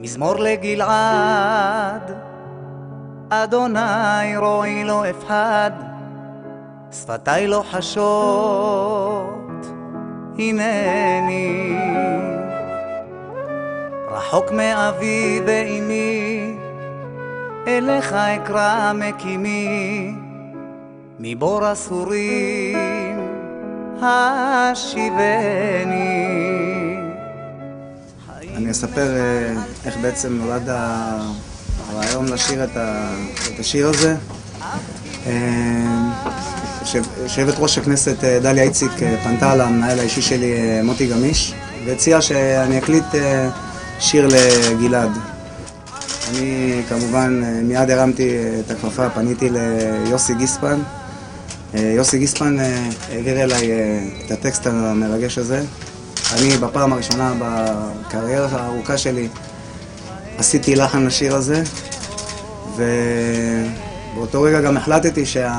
מזמור לגלעד, אדוני רואי לא אפחד, שפתי לא חשות, הנני רחוק מאבי ואמי, אליך אקרא מקימי, מבור אסורים השיבני. אני אספר איך בעצם נולד הרעיון לשיר את השיר הזה. יושבת ראש הכנסת דליה איציק פנתה למנהל האישי שלי מוטי גמיש והציעה שאני אקליט שיר לגלעד. אני כמובן מיד הרמתי את הכפפה, פניתי ליוסי גיספן. יוסי גיספן העביר אליי את הטקסט המרגש הזה. אני בפעם הראשונה בקריירה הארוכה שלי עשיתי לחן לשיר הזה, ובאותו רגע גם החלטתי שהשיר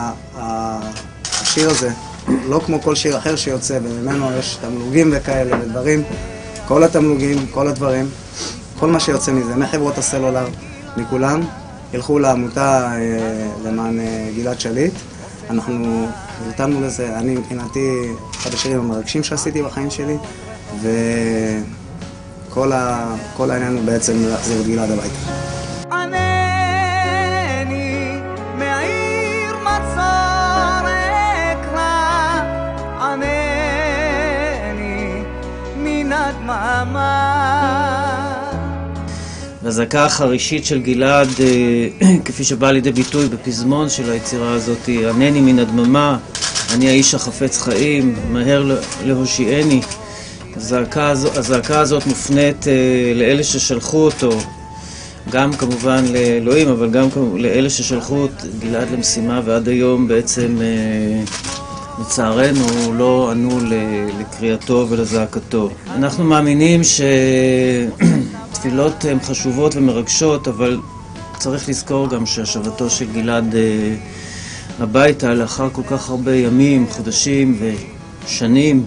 הזה, לא כמו כל שיר אחר שיוצא, וממנו יש תמלוגים וכאלה ודברים, כל התמלוגים, כל הדברים, כל מה שיוצא מזה, מחברות הסלולר, מכולם, ילכו לעמותה למען גלעד שליט. אנחנו נרתמנו לזה, אני מבחינתי אחד השירים המרגשים שעשיתי בחיים שלי, וכל העניין הוא בעצם להחזיר את גלעד הביתה. ענני מעיר מצור אקרא, ענני מן הדממה. והזעקה החרישית של גלעד, כפי שבאה לידי ביטוי בפזמון של היצירה הזאת, ענני מן הדממה, אני האיש החפץ חיים, מהר להושיעני. הזעקה הזאת מופנית לאלה ששלחו אותו, גם כמובן לאלוהים, אבל גם לאלה ששלחו את גלעד למשימה, ועד היום בעצם לצערנו לא ענו לקריאתו ולזעקתו. אנחנו מאמינים שתפילות הן חשובות ומרגשות, אבל צריך לזכור גם שהשבתו של גלעד הביתה לאחר כל כך הרבה ימים, חודשים ושנים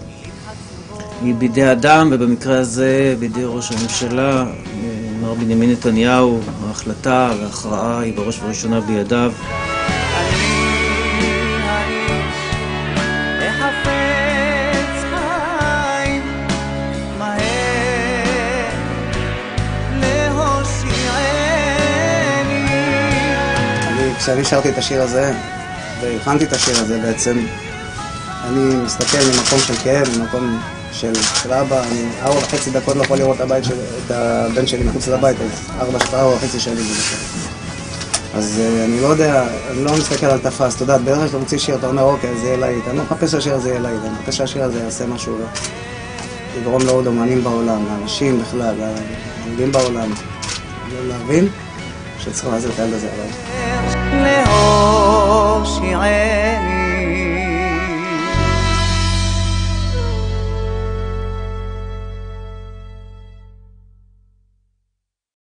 היא בידי אדם, ובמקרה הזה בידי ראש הממשלה, מר בנימין נתניהו. ההחלטה וההכרעה היא בראש ובראשונה בידיו. כשאני שרתי את השיר הזה והלחנתי את השיר הזה בעצם, אני מסתכל ממקום של כאב, ממקום של אבא. אני 4.5 דקות לא יכול לראות את הבן שלי מחוץ לבית, אז 4.5 שנים בדקה. אז אני לא יודע, אני לא מסתכל על תפס, אתה יודע, בערך שאתה רוצה שיר, אתה אומר אוקיי, זה יהיה להיט. אני לא מחפש שהשיר הזה יהיה להיט, אני מחפש שהשיר הזה יעשה משהו, יגרום לעוד אומנים בעולם, לאנשים בכלל, לעובדים בעולם, להבין שצריכים לעזור את הילד הזה עליי. להושיעני